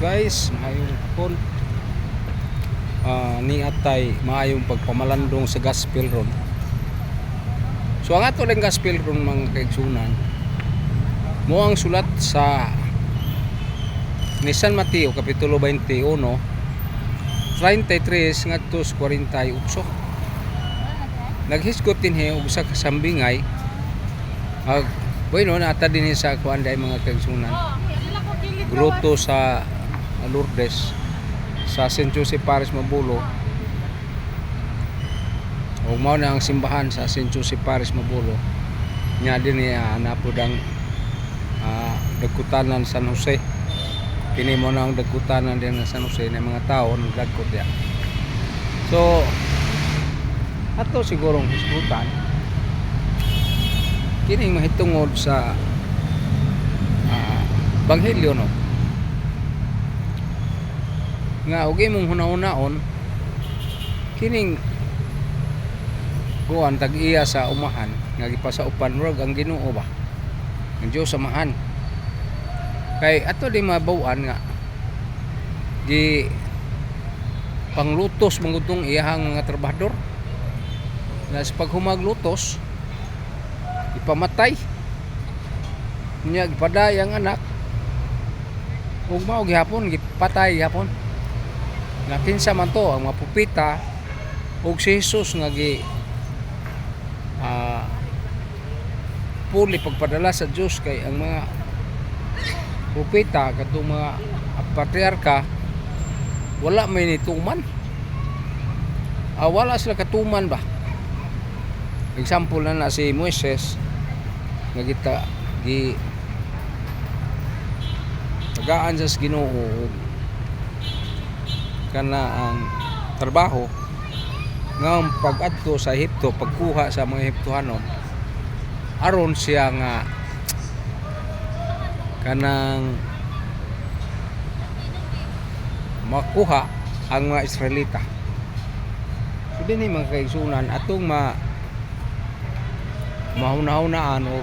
guys, maayong hapon. Ni atay maayong pagpamalandong sa gospel ron. So ang ato lang gospel ron mga kaigsunan, mo ang sulat sa ni San Mateo kapitulo 21 33 ngadto sa 48. Naghisgot din og usa ka sambingay bueno nata din sa kuan day mga kaigsunan, gruto sa Lourdes sa St. Joseph Parish Mabulo. O mao na ang simbahan sa St. Joseph Parish Mabulo. Nya din niya napudang dagkutanan San Jose. Kini mo na ang dagkutanan din ng San Jose na mga tao nagdagkot diya. So ato sigurong hisgutan kining mahitungod sa Banghelyo no, nga ugay mong hunahunaon kining kuan tag-iya sa umahan nga gipasaupan rog ang Ginoo ba, ang Dios samahan. Kay ato di mabaw-an nga di panglutos mangudtong iyahang mga trabahador na sa paghumaglutos ipamatay niya, gipaday ang anak ug mao gihapon gipatay gihapon. Nga kinsa man to ang mga propeta ug si Jesus nga puli pagpadala sa Dios, kay ang mga propeta kadtong mga patriarka wala may nituman, wala sila katuman ba. Example na si Moises nga tagaan sa Ginoo kana ang trabaho nga pag-adto sa Ehipto, pagkuha sa mga Ehiptohanon aron siya nga kanang makuha ang mga Israelita. So din mga kaigsunan atong mahuna-hunaan o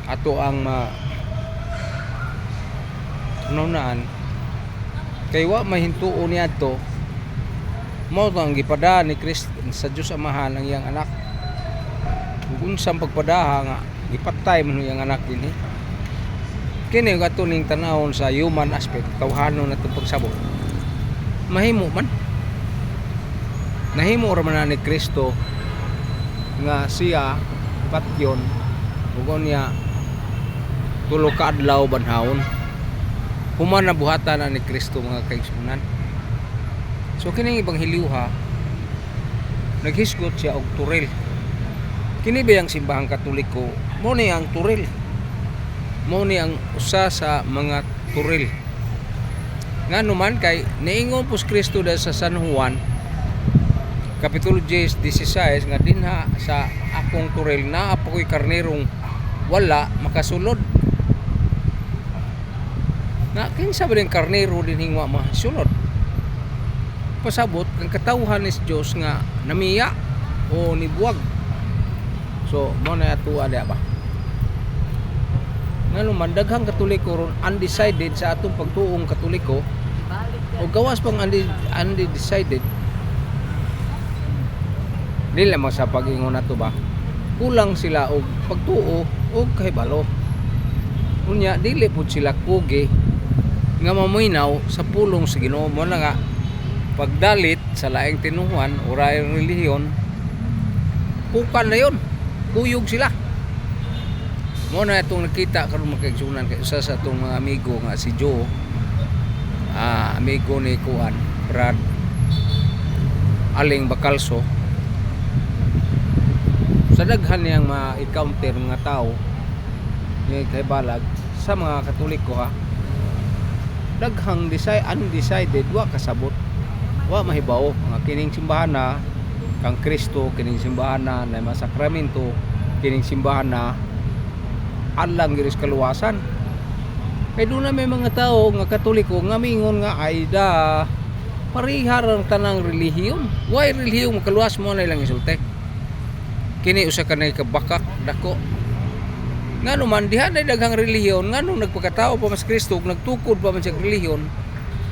ato ang hunahunaan kay wa mahintuon niya to mao ang gipada ni Kristo sa Dios Amahan ang iyang anak. Ug unsang pagpadaha nga gipatay man iyang anak dinhi, kini nga tuning tanawon sa human aspect, tawhanon nato pagsabot mahimo man, nahimo ra man ni Kristo nga siya patyon ug niya tulo ka adlaw banhawon human na buhatan na ni Kristo mga kaigsunan. So kining Ebanghelyo naghisgot siya og turil. Kini ba ang simbahang Katoliko? Mo ni ang turil, mo ni ang usa sa mga turil nga numan kay niingon pus Kristo dahil sa San Juan kapitulo 16 nga dinha sa akong turil na apoy karnerong wala makasulod. Na kinsa ba din karnero din hingwa masulod? Pasabot ang katawhan ni Dios nga namiya o nibuwag. So mo na ato ada ba? Ngano man daghang Katoliko ron undecided sa atong pagtuong Katoliko o gawas pang undecided. Dili lang sa pag-ingon nato ba? Kulang sila og pagtuo og kahibalo. Unya dili pud sila kugi nga maminaw sa pulong sa Ginoo. Mo na nga pagdalit sa laing tinuhan o laing relihiyon, pukan na yon, kuyog sila. Mo na itong nakita karon magkaigsunan kay usa sa itong mga amigo nga si Joe, amigo ni Kuan Brad Aling Bacalso. Sa daghan niyang ma-encounter mga tao ni kay balag sa mga Katoliko daghang undecided, wa kasabot, wa mahibaw nga kining simbahan na kang Kristo, kining simbahan na mga sakramento, kining simbahan na alang giris kaluwasan. Kay doon na may mga tao nga Katoliko nga mingon nga ay parihar ang tanang relihiyon. Why relihiyon makaluwas mo na ilang isulti? Kini usa ka na kabakak dako Ngano man diha na daghang relihiyon, nganong nagpakatao pa mas Kristo, nagtukod pa man sa relihiyon,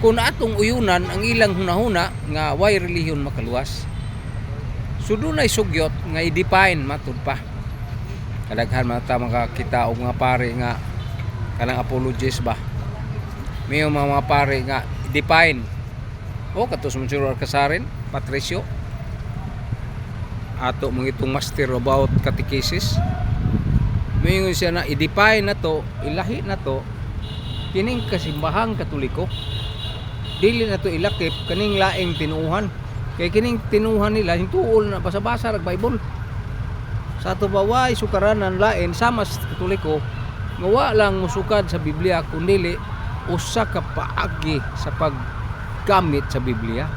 kung atong uyunan ang ilang hunahuna nga way relihiyon makaluwas. So dunay sugyot nga i-define matud pa. Kadaghan man ta makakita og mga pare nga kanang apologies ba. May mga pare nga i-define. O katos Monsignor Alcasarin, Patricio. Ato mga itong master about catechesis. Mayingon siya na i-define na to, ilahi na to kining kasimbahang Katoliko. Dili na to ilakip kaning laing tinuuhan. Kay kining tinuuhan nila hintuol na basa-basa rag Bible. Sa ato baway sukaranan lain sama sa Katoliko nga wa lang musukad sa Biblia kundi usa ka paagi sa paggamit sa Biblia.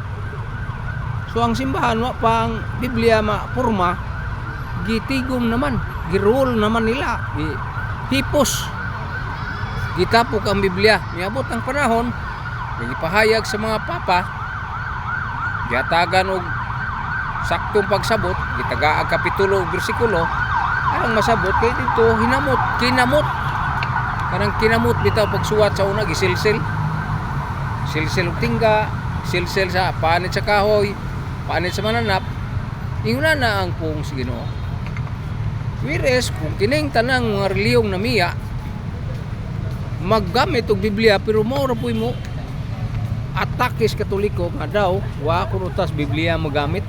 So ang simbahan wa pa ang Biblia mapurma, gitigom naman, girule naman nila, hipos. Gitapok ang Biblia. Miabot ang panahon, gipahayag sa mga papa, giatagan og saktong pagsabot, gitaga ang kapitulo ug bersikulo, arang masabot kay dito kinamot. Kanang kinamot bitaw pagsuwat sa una gisilsil. Silsil og tingga, silsil sa panit sa kahoy, panit sa mananap. Inguna na ang pung sa Ginoo. Whereas kung kining tanang mga relihiyong namiya maggamit og Biblia pero mao ra puy mo atake sa Katoliko nga daw wa kuno tas Biblia magamit.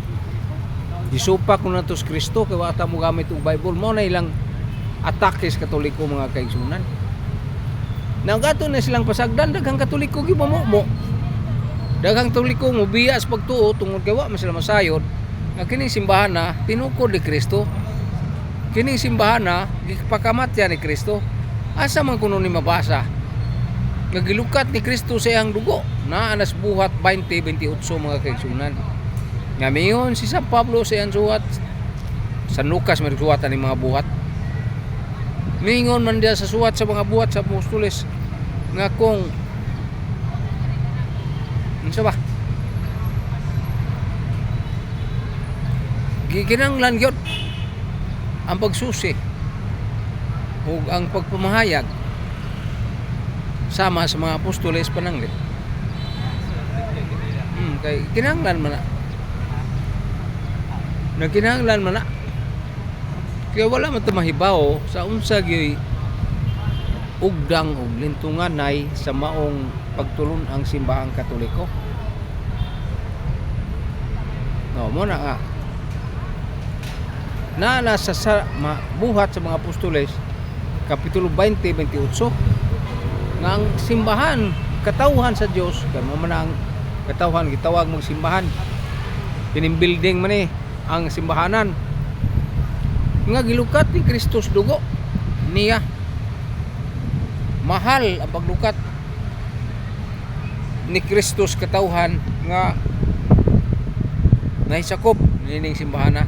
Gisupak kuno natos Kristo kay wa ta mo gamit og Bible, mao na ilang atake sa Katoliko mga kaigsunan. Nagato na silang pasagdan daghang Katoliko gimamumo. Daghang Katoliko mobiya sa pagtuo tungod kay wa man sila masayod nga kining simbahan na tinukod ni Kristo. Kining simbahan na gipakamatya ni Kristo. Asa man kuno ni mabasa nga gilukat ni Kristo sa iyang dugo na anas buhat 20:28 mga kaigsunan. Nga miyon si San Pablo sa iyang suwat, San Lucas may suwatan ni mga buhat. Mingon man dia sa suwat sa mga buhat sa apostoles nga kung unsa ba gikinanglan gyud ang pagsusi ug ang pagpamahayag sama sa mga apostoles pananglit. Kay kinanglan man na. Nagkinanglan man na. Kaya wala man ito mahibaw sa unsa gyoy ugdang o lintunganay sa maong pagtulon ang simbahang Katoliko. No, mo na nga. Nasa buhat sa mga apostoles, Kapitulo 20:28, nga ang simbahan, katawhan sa Dios, kamo man ang katawhan gitawag mong simbahan. Pinimbuilding man ang simbahanan. Nga gilukat ni Kristus dugo niya. Mahal ang paglukat ni Kristus katawhan nga naisakop nining simbahan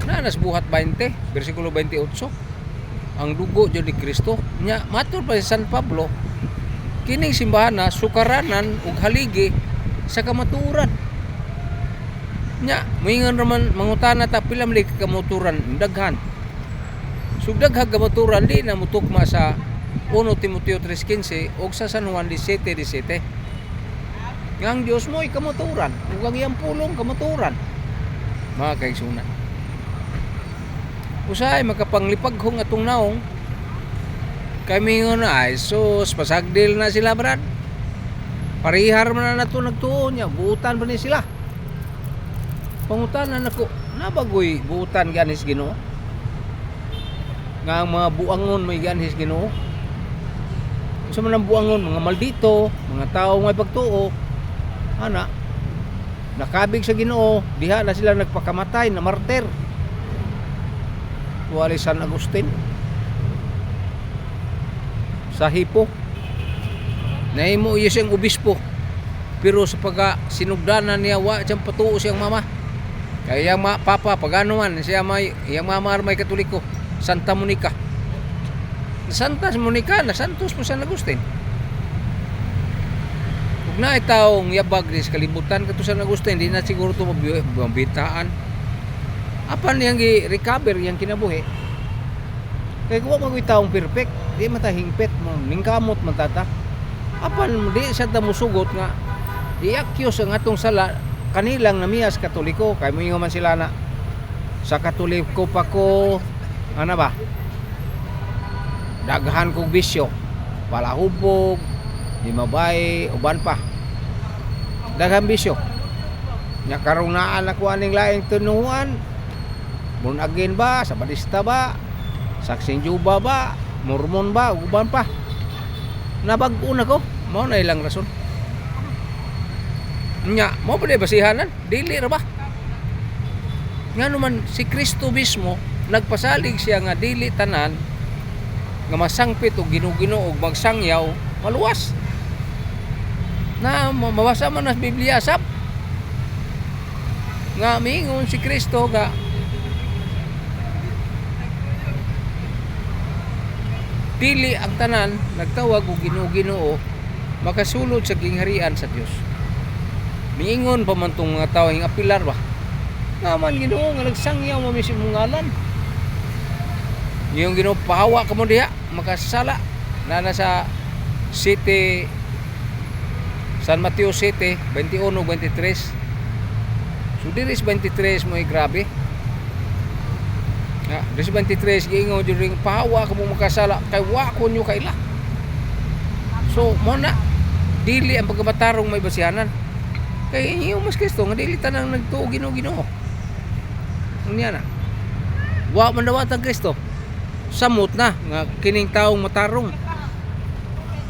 na nas buhat 20 bersikulo 28 ang dugo jud ni Kristo nya matur pa si San Pablo kining simbahan na sukaranan ug haligi sa kamaturan. Nya, moingon raman mangutana ta pila man kamuturan daghan. Sug daghang kamaturan di na mutukma sa 1 Timoteo 3:15 ug sa San Juan 17:17. Nga ang Dios mo ay kamaturan, ug ang iyang pulong kamaturan. Mga kaigsunan. Usahay makapanglipaghong atong naong kay mingon na ay sus pasagdil na sila brad. Parihar man na nato nagtuo niya, buutan ba ni sila? Pangutanan ako, nabagoy buutan ganis Ginoo. Nga ang mga buangon may ganis Ginoo. Sa man ang buangon, mga maldito, mga tao may pagtuo. Ana, nakabig sa Ginoo, diha na sila nagpakamatay na martir. Tuwali San Agustin. Sa Hippo. Nahimo iya siyang obispo. Pero sa sinugdanan niya, wa siyang patuo siyang mama. Kaya yung papa, pagano man, siya may, yung mama may Katoliko, Santa Monica. Santa Monica, na Santos po San Agustin. Kung na itawong yabag sa kalibutan, kato San Agustin, hindi na siguro ito mabitaan. Apan yung recover, yung kinabuhi. Kay kuwa mag taong perfect, di matahingpit mo, ningkamot man tata. Apan di sa ta musugot nga i-accuse ang atong sala kanilang namiyas Katoliko kay moingon man sila na sa Katoliko pa ko ano ba? Daghan kog bisyo, palahubog, di mabay, uban pa. Daghan bisyo. Nya karong naa na ko aning laing tunuan. Born again ba, Sabadista ba, Saksing Juba ba, Mormon ba, uban pa. Nabag-o na ko, mao na ilang rason. Nya, mo pa di basihanan, dili ra ba? Nga naman si Kristo mismo nagpasalig siya nga dili tanan nga masangpit og Ginoo og magsangyaw maluwas. Na mabasa man sa Biblia sab nga miingon si Kristo nga dili ang tanan nagtawag og Ginoo makasulod sa gingharian sa Dios. Miingon pa man tong mga tawo ing apilar ba? Nga man Ginoo nga nagsangyaw mo mismo ngalan. Yung Ginoo pahawa ka mo diha makasala na nasa City San Mateo City 21-23. So diris 23 mo grabe. Ya, diris 23 giingon during pahawa ka mo makasala kay wa ko nyo kaila. So mo na dili ang pagkabatarong may basihanan. Kay inyo mas Kristo nga dili tanang nagtuo Ginoo. Unya na. Wa man dawat ang Kristo. Samot na nga kining taong matarong.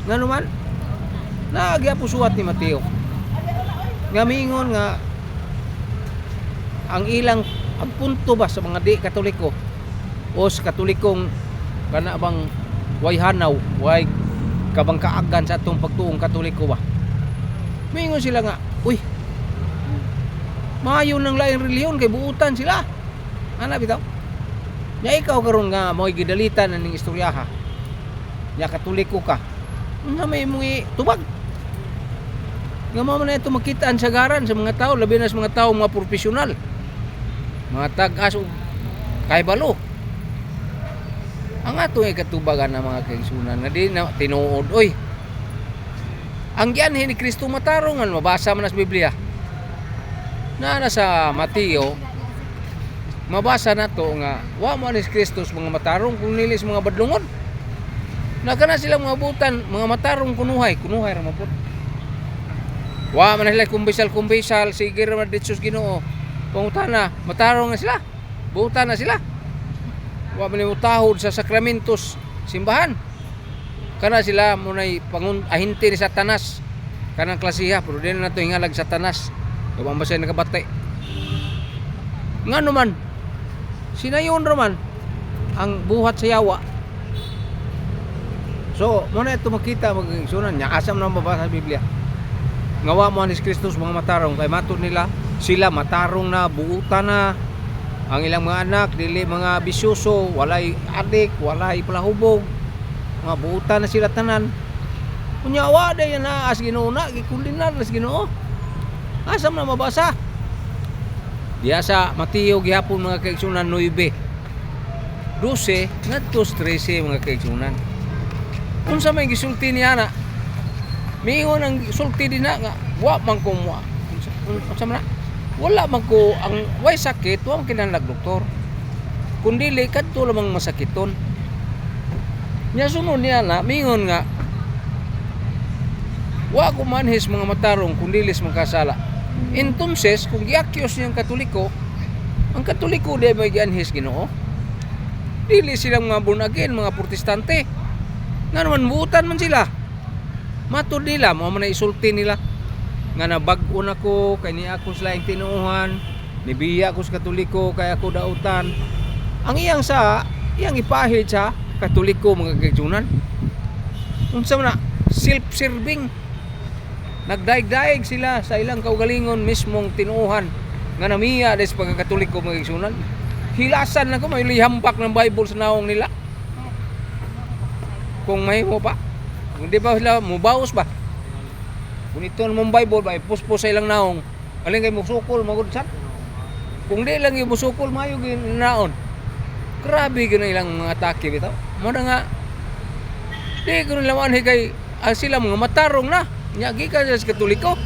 Ngano man? Nagyapo suwat ni Mateo. Nga miingon nga ang ilang ang punto ba sa mga di Katoliko o sa Katolikong kana bang way hanaw, way kabang kaagan sa atong pagtuong Katoliko ba. Miingon sila nga, uy, maayo ng laing reliyon kay buutan sila. Ana bitaw? Nya ikaw karon nga mo'y gidalitan ning istoryaha. Nya Katoliko ka. Unsa may mong tubag? Nga mo man ito makitaan sa garan sa mga tao, labi na sa mga tao mga profesional. Mga tag-as kay balo. Ang ato ay katubagan ng mga kaigsunan nga di na tinuod oy. Ang gianhin ni Kristo matarongan mabasa man sa Biblia. Na sa Mateo mabasa nato nga wa mo ni Kristo mga matarong kung nilis mga badlungon. Nagana sila mga butan, mga matarong kunuhay ra man pud. Wa man sila kumbisal sige ra man ditsus Ginoo. Pangutana, matarong na sila. Buutan na sila. Wa man utahod sa sakramentos simbahan. Kana sila munay ahinti ni Satanas. Kanang klasiha pero din nato hingalag Satanas. Wa man siya nakabate. Ngano man sinayon ra man ang buhat sa yawa. So, muna ito makita mag-isunan niya asam na mabasa sa Biblia. Ngawa mo ni Kristus mga matarong kay matod nila sila matarong na buutan na ang ilang mga anak dili mga bisyoso, walay adik, walay palahubog, mga buutan na sila tanan. Kunya wa day na as Ginoo na gikundinar as Ginoo. Asam na mabasa. Diya sa Mateo gihapon mga kaigsunan 9. 12 ngadto 13 mga kaigsunan. Unsa may gisulti niya na? Miingon ang sulti din na nga wa man ko mo. Unsa man na? Wala man ko ang way sakit, wa man kinahanglan doktor. Kundi kadto lamang masakiton. Nya sunod niya na miingon nga wa ko manhis mga matarong kundi lis magkasala. Entonces kung giakyos niyang Katoliko, ang Katoliko di may gianhis Ginoo. Dili silang mga born again, mga protestante. Nga naman buutan man sila. Matod nila, mo man isulti nila nga nabag-o na ko kay ni ako sila yung tinuuhan, nibiya ko sa Katoliko kay ako dautan. Ang iyang ipahid sa Katoliko mga kaigsunan. Unsa man na self-serving. Nagdaig-daig sila sa ilang kaugalingon mismong tinuuhan nga namiya des pagkakatoliko mga kaigsunan. Hilasan na ko may lihampak ng Bible sa naong nila. Kung may mo pa, kung di ba sila mubaos ba? Kung ito mong Bible ba, ipuspos sa ilang naong, aling kayo musukol, magudsan. Kung di lang yung musukol, mayo ginaon. Grabe gina ilang mga atake bitaw. Mo na nga di ko laman kay sila mga matarong na nya gikan sa Katoliko.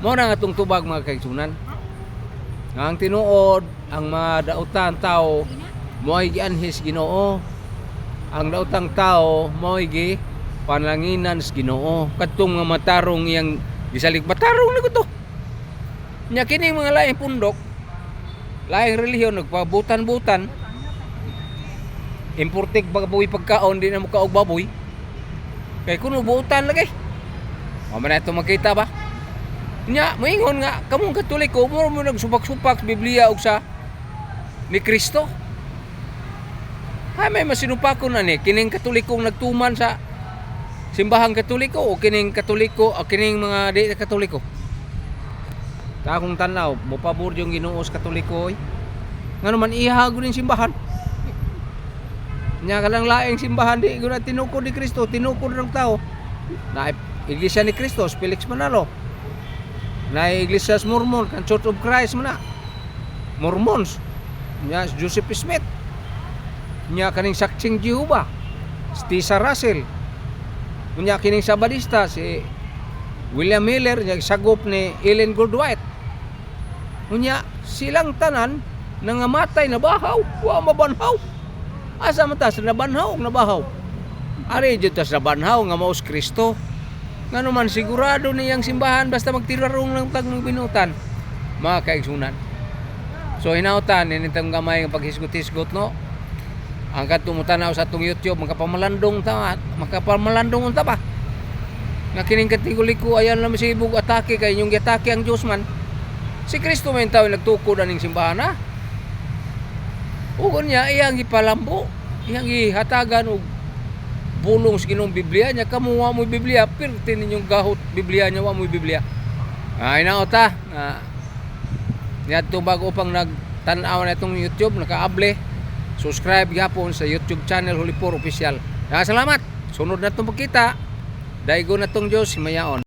Mo na nga tong tubag mga kaigsunan. Ang tinuod ang mga dautan tao mo'y gianhis Ginoo. Ang daotang tao mo'y gi panlanginan sa Ginoo. Kadtong mga matarong iyang gisalig matarong na to. Nya kini mga laing pundok, laing relihiyon nagpabutan-butan. Importig baboy pagkaon di na mo kaog baboy. Kay kuno buutan lagi. Mo man ato makita ba? Nya moingon nga kamong Katoliko mo nagsupak-supak sa Biblia ug sa ni Kristo. May masinupakon na ni kining Katolikong nagtuman sa simbahang Katoliko o kining Katoliko o kining mga di Katoliko. Ta akong tanaw mo pabor yung Ginoo sa Katoliko oy. Ngano man ihagod ning simbahan. Nya kalang laing simbahan di guna tinukod ni Kristo, tinukod ng tao. Na Iglesia ni Kristo, Felix Manalo. Na Iglesia Mormon, kan Church of Christ man na. Mormons. Nya Joseph Smith. Nya kaning Saksing Jehovah, Tisa Russell. Nya kining Sabadista si William Miller, nya sagop ni Ellen Goldwhite. Nya silang tanan nangamatay na bahaw, wa mabanhaw. Asa man ta sa nabanhaw ug nabahaw? Ari jud ta sa nabanhaw nga mao si Kristo. Ngano man sigurado niyang simbahan basta magtirarong lang tag binutan. Mga kaigsunan. So hinautan initong gamay nga paghisgot-hisgot no. Ang katumutan sa atong YouTube makapamalandong ta, makapamalandong unta pa. Nga kining Katoliko ayan lang masibog atake kay inyong giatake ang Dios man. Si Kristo man tawo nagtukod aning simbahan ha. Ugon niya iyang gipalambo, iyang gihatagan og bulong sa Ginoong Biblia niya kamo wa mo Biblia pirti ninyong gahot Biblia niya wa mo Biblia. Ay na ta. Niya to bago pang nagtan-aw na itong YouTube nakaable. Subscribe gyapon sa YouTube channel Holy Four Official. Salamat. Sunod na tong pagkita. Daigo na tong Dios himayaon.